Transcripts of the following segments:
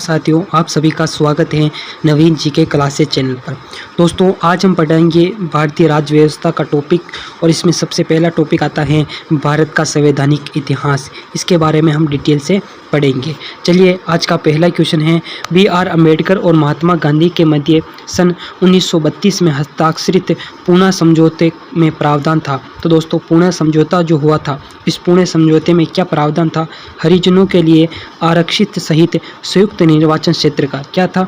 साथियों, आप सभी का स्वागत है नवीन जीके क्लासेस चैनल पर। दोस्तों, आज हम पढ़ेंगे भारतीय राज्य व्यवस्था का टॉपिक और इसमें सबसे पहला टॉपिक आता है भारत का संवैधानिक इतिहास। इसके बारे में हम डिटेल से पढ़ेंगे। चलिए, आज का पहला क्वेश्चन है, B.R. अम्बेडकर और महात्मा गांधी के मध्य सन 1932 में हस्ताक्षरित पुणे समझौते में प्रावधान था। तो दोस्तों, पुणे समझौता जो हुआ था, इस पुणे समझौते में क्या प्रावधान था? हरिजनों के लिए आरक्षित सहित संयुक्त निर्वाचन क्षेत्र का क्या था?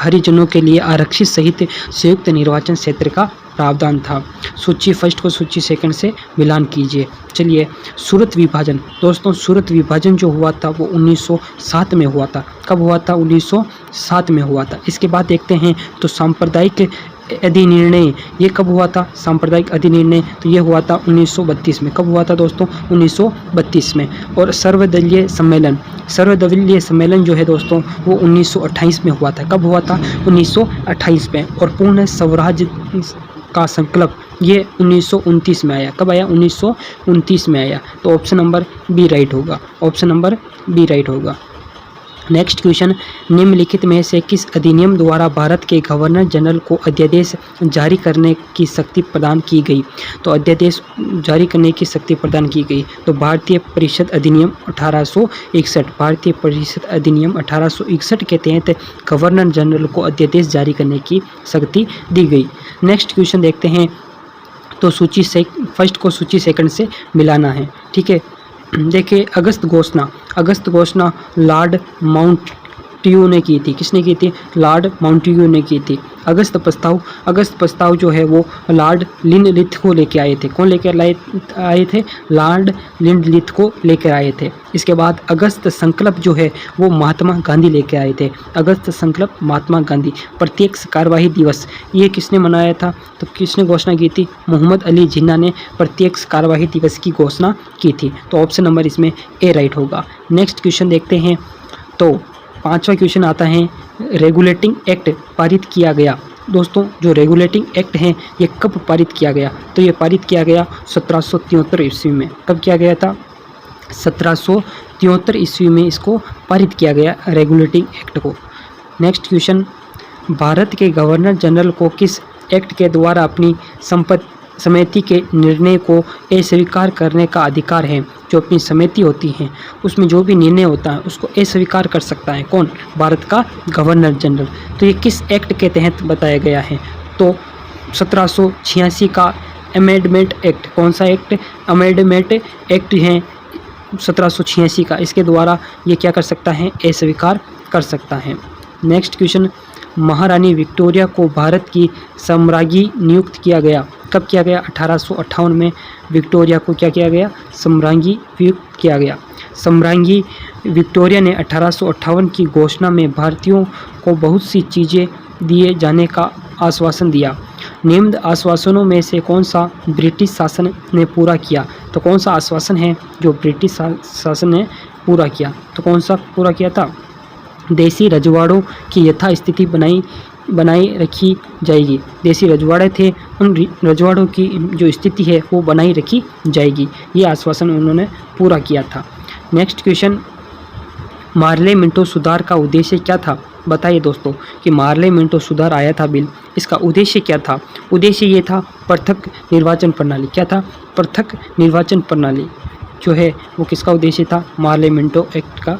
हरिजनों के लिए आरक्षित सहित संयुक्त निर्वाचन क्षेत्र का प्रावधान था। सूची फर्स्ट को सूची सेकंड से मिलान कीजिए। चलिए, सूरत विभाजन। दोस्तों, सूरत विभाजन जो हुआ था वो 1907 में हुआ था। कब हुआ था? 1907 में हुआ था। इसके बाद देखते हैं तो सांप्रदायिक अधिनिर्णय, ये कब हुआ था? सांप्रदायिक अधिनिर्णय तो ये हुआ था 1932 में। कब हुआ था दोस्तों? 1932 में। और सर्वदलीय सम्मेलन, सर्वदलीय सम्मेलन जो है दोस्तों वो 1928 में हुआ था। कब हुआ था? 1928 में। और पूर्ण स्वराज का संकल्प ये 1929 में आया। कब आया? 1929 में आया। तो ऑप्शन नंबर बी राइट होगा। ऑप्शन नंबर बी राइट होगा। नेक्स्ट क्वेश्चन, निम्नलिखित में से किस अधिनियम द्वारा भारत के गवर्नर जनरल को अध्यादेश जारी करने की शक्ति प्रदान की गई? तो अध्यादेश जारी करने की शक्ति प्रदान की गई तो भारतीय परिषद अधिनियम 1861। भारतीय परिषद अधिनियम 1861 के तहत गवर्नर जनरल को अध्यादेश जारी करने की शक्ति दी गई। नेक्स्ट क्वेश्चन देखते हैं तो सूची से फर्स्ट को सूची सेकंड से मिलाना है। ठीक है, देखिए, अगस्त घोषणा लॉर्ड माउंटेन्यू ने की थी। किसने की थी? लॉर्ड माउंटेन्यू ने की थी। अगस्त प्रस्ताव जो है वो लॉर्ड लिंडलिथ को लेके आए थे। कौन लेकर आए थे? लॉर्ड लिंडलिथ को लेकर आए थे। इसके बाद अगस्त संकल्प जो है वो महात्मा गांधी लेके आए थे। अगस्त संकल्प महात्मा गांधी। प्रत्यक्ष कार्यवाही दिवस ये किसने मनाया था? तो किसने घोषणा की थी? मोहम्मद अली जिन्ना ने प्रत्यक्ष कार्यवाही दिवस की घोषणा की थी। तो ऑप्शन नंबर इसमें ए राइट होगा। नेक्स्ट क्वेश्चन देखते हैं तो पांचवा क्वेश्चन आता है, रेगुलेटिंग एक्ट पारित किया गया। दोस्तों, जो रेगुलेटिंग एक्ट है ये कब पारित किया गया? तो ये पारित किया गया 1773 ईस्वी में। कब किया गया था? 1773 ईस्वी में इसको पारित किया गया, रेगुलेटिंग एक्ट को। नेक्स्ट क्वेश्चन, भारत के गवर्नर जनरल को किस एक्ट के द्वारा अपनी समिति के निर्णय को अस्वीकार करने का अधिकार है? जो अपनी समिति होती है उसमें जो भी निर्णय होता है उसको अस्वीकार कर सकता है। कौन? भारत का गवर्नर जनरल। तो ये किस एक्ट के तहत बताया गया है? तो 1786 का अमेंडमेंट एक्ट। कौन सा एक्ट? अमेंडमेंट एक्ट है 1786 का। इसके द्वारा ये क्या कर सकता है? अस्वीकार कर सकता है। नेक्स्ट क्वेश्चन, महारानी विक्टोरिया को भारत की सम्राज्ञी नियुक्त किया गया। कब किया गया? 1858 में विक्टोरिया को क्या किया गया? सम्राज्ञी नियुक्त किया गया। सम्राज्ञी विक्टोरिया ने 1858 की घोषणा में भारतीयों को बहुत सी चीज़ें दिए जाने का आश्वासन दिया। निम्न आश्वासनों में से कौन सा ब्रिटिश शासन ने पूरा किया? तो कौन सा आश्वासन है जो ब्रिटिश शासन ने पूरा किया? तो कौन सा पूरा किया था? देसी रजवाड़ों की यथास्थिति बनाई रखी जाएगी। देसी रजवाड़े थे, उन रजवाड़ों की जो स्थिति है वो बनाई रखी जाएगी। ये आश्वासन उन्होंने पूरा किया था। नेक्स्ट क्वेश्चन, मार्ले मिंटो सुधार का उद्देश्य क्या था? बताइए दोस्तों कि मार्ले मिंटो सुधार आया था बिल, इसका उद्देश्य क्या था? उद्देश्य ये था पृथक निर्वाचन प्रणाली। क्या था? पृथक निर्वाचन प्रणाली जो है वो किसका उद्देश्य था? मार्ले मिंटो एक्ट का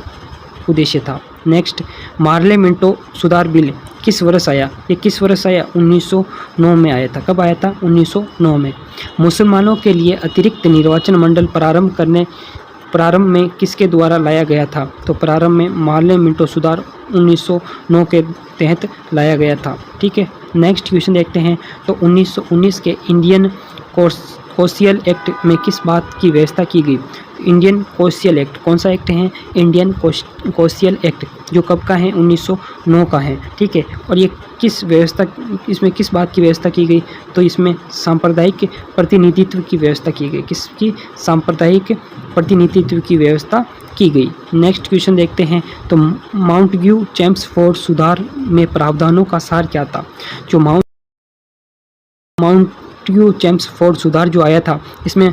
उद्देश्य था। नेक्स्ट, मार्ले मिंटो सुधार बिल किस वर्ष आया? ये किस वर्ष आया? 1909 में आया था। कब आया था? 1909 में। मुसलमानों के लिए अतिरिक्त निर्वाचन मंडल प्रारंभ में किसके द्वारा लाया गया था? तो प्रारंभ में मार्ले मिंटो सुधार 1909 के तहत लाया गया था। ठीक है, नेक्स्ट क्वेश्चन देखते हैं तो 1919 के इंडियन कोशियल एक्ट में किस बात की व्यवस्था की गई? इंडियन कोशियल एक्ट कौन सा एक्ट है? इंडियन कोशियल एक्ट जो कब का है? 1909 का है। ठीक है, और ये इसमें किस बात की व्यवस्था की गई? तो इसमें सांप्रदायिक प्रतिनिधित्व की व्यवस्था की गई। किसकी? सांप्रदायिक प्रतिनिधित्व की व्यवस्था की गई। नेक्स्ट क्वेश्चन देखते हैं तो माउंटेग्यू चेम्सफोर्ड सुधार में प्रावधानों का सार क्या था? जो माउंटेग्यू मॉन्टेग्यू चेम्सफोर्ड सुधार जो आया था, इसमें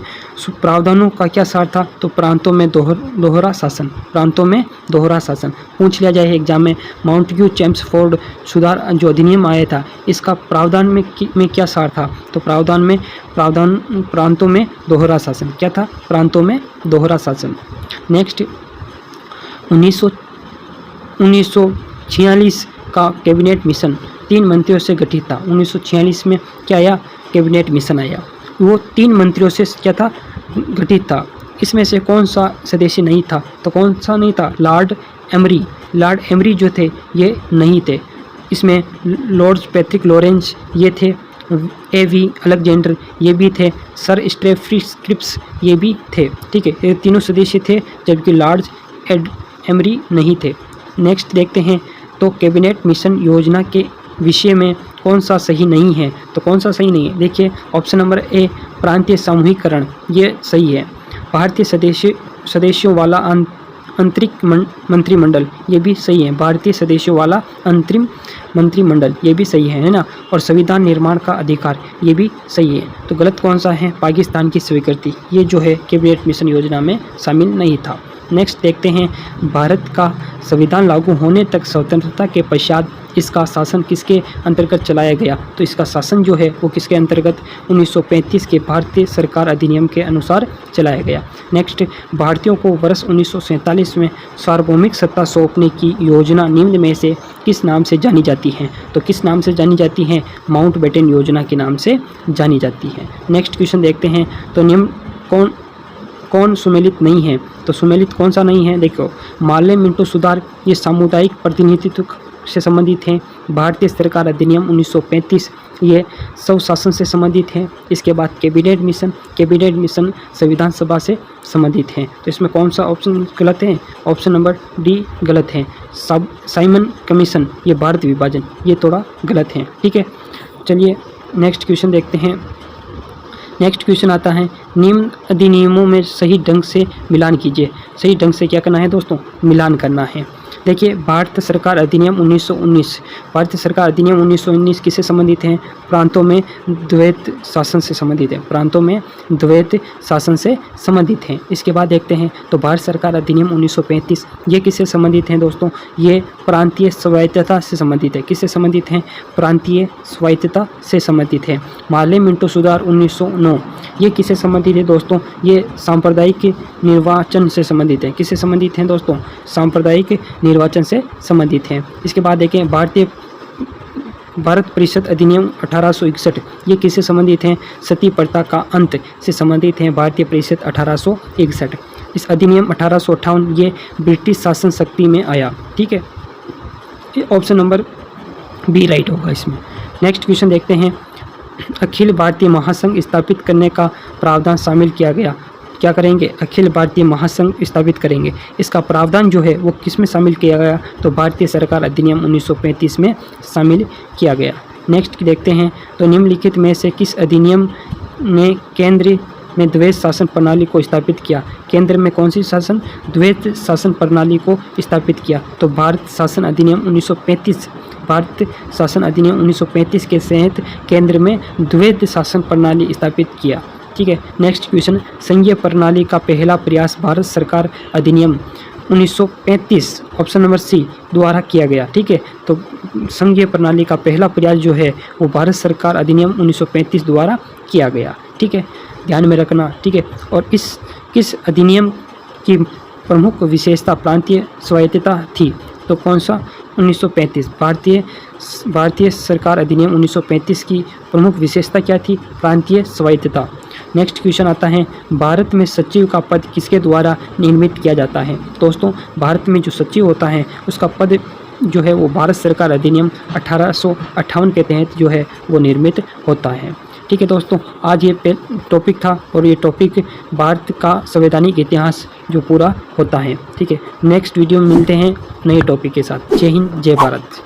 प्रावधानों का क्या सार था? तो प्रांतों में दोहरा शासन, प्रांतों में दोहरा शासन पूछ लिया जाए एग्जाम में। मॉन्टेग्यू चेम्सफोर्ड सुधार जो अधिनियम आया था, इसका प्रावधान में क्या सार था? तो प्रांतों में दोहरा शासन। क्या था? प्रांतों में दोहरा शासन। नेक्स्ट 1946 का कैबिनेट मिशन 3 मंत्रियों से गठित था। 1946 में क्या आया? कैबिनेट मिशन आया। वो 3 मंत्रियों से क्या था? गठित था। इसमें से कौन सा सदस्य नहीं था? तो कौन सा नहीं था? लॉर्ड एमरी जो थे ये नहीं थे। इसमें लॉर्ड पैट्रिक लॉरेंस ये थे, A.V. अलेक्जेंडर ये भी थे, सर स्टेफरी स्क्रिप्स ये भी थे। ठीक है, ये तीनों सदस्य थे, जबकि लॉर्ड एमरी नहीं थे। नेक्स्ट देखते हैं, तो कैबिनेट मिशन योजना के विषय में कौन सा सही नहीं है? तो कौन सा सही नहीं है? देखिए ऑप्शन नंबर ए, प्रांतीय सामूहिकरण, ये सही है। भारतीय सदस्यों वाला अंतरिम मंत्रिमंडल, ये भी सही है। भारतीय सदस्यों वाला अंतरिम मंत्रिमंडल, ये भी सही है ना। और संविधान निर्माण का अधिकार, ये भी सही है। तो गलत कौन सा है? पाकिस्तान की स्वीकृति, ये जो है कैबिनेट मिशन योजना में शामिल नहीं था। नेक्स्ट देखते हैं, भारत का संविधान लागू होने तक स्वतंत्रता के पश्चात इसका शासन किसके अंतर्गत चलाया गया? तो इसका शासन जो है वो किसके अंतर्गत? 1935 के भारतीय सरकार अधिनियम के अनुसार चलाया गया। नेक्स्ट, भारतीयों को वर्ष 1947 में सार्वभौमिक सत्ता सौंपने की योजना निम्न में से किस नाम से जानी जाती है? तो किस नाम से जानी जाती है? माउंटबेटन योजना के नाम से जानी जाती है। नेक्स्ट क्वेश्चन देखते हैं, तो निम्न कौन सुमेलित नहीं है? तो सुमेलित कौन सा नहीं है? देखो, मार्ले मिंटो सुधार ये सामुदायिक प्रतिनिधित्व से संबंधित हैं। भारतीय सरकार अधिनियम 1935 ये स्वशासन से संबंधित है। इसके बाद कैबिनेट मिशन संविधान सभा से संबंधित हैं। तो इसमें कौन सा ऑप्शन गलत है? ऑप्शन नंबर डी गलत है। साइमन कमीशन ये भारत विभाजन, ये थोड़ा गलत है। ठीक है, चलिए नेक्स्ट क्वेश्चन देखते हैं। नेक्स्ट क्वेश्चन आता है, निम्न अधिनियमों में सही ढंग से मिलान कीजिए। सही ढंग से क्या करना है दोस्तों? मिलान करना है। देखिए, भारत सरकार अधिनियम 1919 किससे संबंधित है? प्रांतों में द्वैत शासन से संबंधित है। प्रांतों में द्वैत शासन से संबंधित है। इसके बाद देखते हैं, तो भारत सरकार अधिनियम 1935 ये किससे संबंधित है दोस्तों? ये प्रांतीय स्वायत्तता से संबंधित है। किससे संबंधित है? प्रांतीय स्वायत्तता से संबंधित है। मार्ले मिंटो सुधार 1909 ये किससे संबंधित है दोस्तों? ये सांप्रदायिक निर्वाचन से संबंधित है। किससे संबंधित हैं दोस्तों? सांप्रदायिक निर्वाचन से संबंधित हैं। इसके बाद देखें, भारत परिषद अधिनियम 1861 ये किससे संबंधित हैं? सती प्रथा का अंत से संबंधित हैं। भारतीय परिषद 1861। इस अधिनियम 1858 ये ब्रिटिश शासन शक्ति में आया। ठीक है, ऑप्शन नंबर बी राइट होगा इसमें। नेक्स्ट क्वेश्चन देखते हैं, अखिल भारतीय महासंघ स्थापित करने का प्रावधान शामिल किया गया। क्या करेंगे? अखिल भारतीय महासंघ स्थापित करेंगे। इसका प्रावधान जो है वो किस में शामिल किया गया? तो भारतीय सरकार अधिनियम 1935 में शामिल किया गया। नेक्स्ट देखते हैं, तो निम्नलिखित में से किस अधिनियम ने केंद्र में द्वैत शासन प्रणाली को स्थापित किया? केंद्र में कौन सी शासन? द्वैत शासन प्रणाली को स्थापित किया। तो भारत शासन अधिनियम 1935 के तहत केंद्र में द्वैत शासन प्रणाली स्थापित किया। ठीक है, नेक्स्ट क्वेश्चन, संघीय प्रणाली का पहला प्रयास भारत सरकार अधिनियम 1935 ऑप्शन नंबर सी द्वारा किया गया। ठीक है, तो संघीय प्रणाली का पहला प्रयास जो है वो भारत सरकार अधिनियम 1935 द्वारा किया गया। ठीक है, ध्यान में रखना। ठीक है, और किस अधिनियम की प्रमुख विशेषता प्रांतीय स्वायत्तता थी? तो कौन सा? 1935 भारतीय सरकार अधिनियम 1935 की प्रमुख विशेषता क्या थी? प्रांतीय स्वायत्तता। नेक्स्ट क्वेश्चन आता है, भारत में सचिव का पद किसके द्वारा निर्मित किया जाता है? दोस्तों, भारत में जो सचिव होता है उसका पद जो है वो भारत सरकार अधिनियम 1858 के तहत जो है वो निर्मित होता है। ठीक है दोस्तों, आज ये टॉपिक था और ये टॉपिक भारत का संवैधानिक इतिहास जो पूरा होता है। ठीक है, नेक्स्ट वीडियो में मिलते हैं नए टॉपिक के साथ। जय हिंद, जय भारत।